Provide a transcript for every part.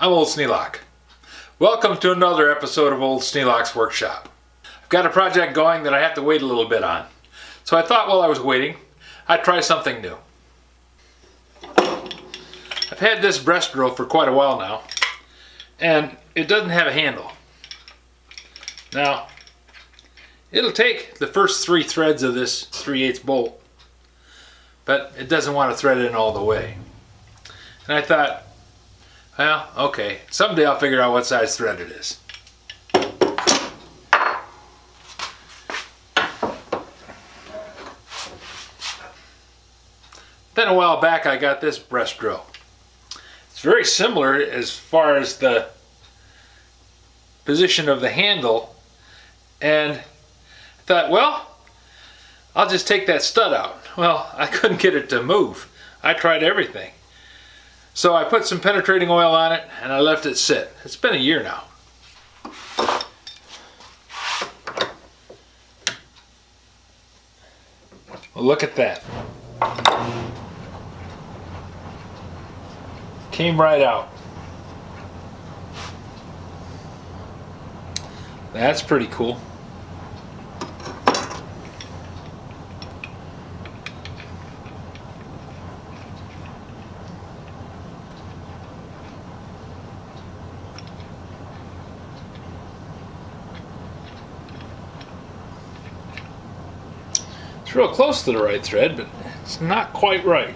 I'm Old Sneelock. Welcome to another episode of Old Sneelock's Workshop. I've got a project going that I have to wait a little bit on. So I thought while I was waiting, I'd try something new. I've had this breast drill for quite a while now, and it doesn't have a handle. Now, it'll take the first 3 threads of this 3/8 bolt, but it doesn't want to thread in all the way. And I thought, well, okay, someday I'll figure out what size thread it is. Then a while back I got this breast drill. It's very similar as far as the position of the handle, and I thought, well, I'll just take that stud out. Well, I couldn't get it to move. I tried everything. So I put some penetrating oil on it and I left it sit. It's been a year now. Well, look at that. Came right out. That's pretty cool. It's real close to the right thread, but it's not quite right.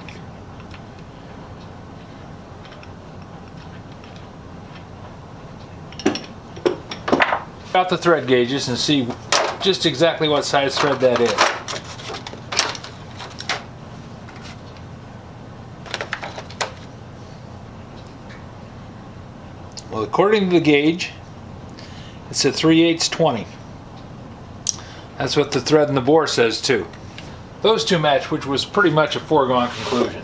Out the thread gauges and see just exactly what size thread that is. Well, according to the gauge, it's a 3/8 20. That's what the thread and the bore says too. Those two match, which was pretty much a foregone conclusion.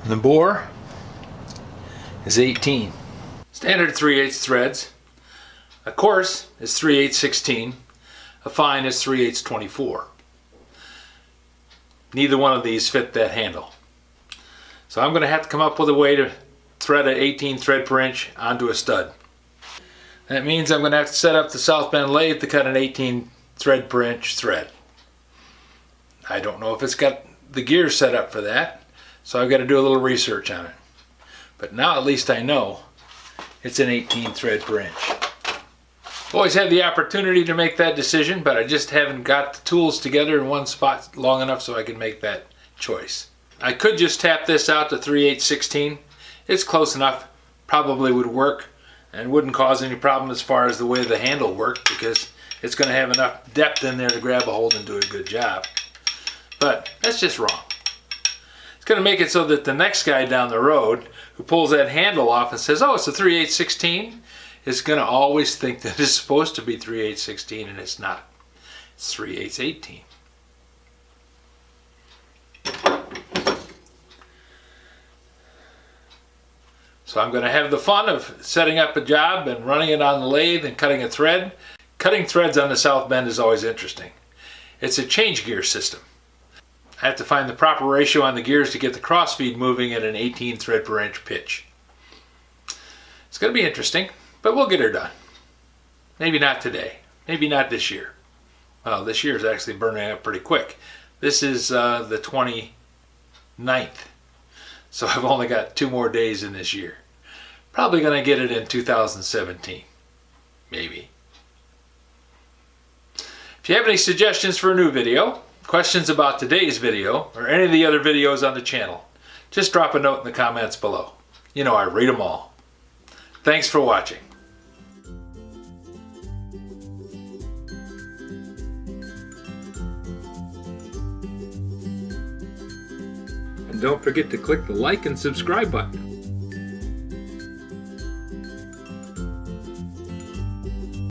And the bore is 18. Standard 3/8 threads. A coarse is 3/8 16. A fine is 3/8 24. Neither one of these fit that handle. So I'm going to have to come up with a way to thread an 18 thread per inch onto a stud. That means I'm going to have to set up the South Bend lathe to cut an 18 thread per inch thread. I don't know if it's got the gears set up for that, so I've got to do a little research on it. But now at least I know it's an 18 thread per inch. Always had the opportunity to make that decision, but I just haven't got the tools together in one spot long enough so I can make that choice. I could just tap this out to 3/8 16. It's close enough, probably would work, and wouldn't cause any problem as far as the way the handle worked, because it's going to have enough depth in there to grab a hold and do a good job. But that's just wrong. It's going to make it so that the next guy down the road who pulls that handle off and says, oh, it's a 3/8 16, is going to always think that it's supposed to be 3/8 16, and it's not. It's 3/8 18. So I'm going to have the fun of setting up a job and running it on the lathe and cutting a thread. Cutting threads on the South Bend is always interesting. It's a change gear system. I have to find the proper ratio on the gears to get the crossfeed moving at an 18 thread per inch pitch. It's going to be interesting, but we'll get her done. Maybe not today. Maybe not this year. Well, this year is actually burning up pretty quick. This is the 29th. So I've only got 2 more days in this year. Probably going to get it in 2017. Maybe. If you have any suggestions for a new video, questions about today's video, or any of the other videos on the channel, just drop a note in the comments below. You know I read them all. Thanks for watching. And don't forget to click the like and subscribe button.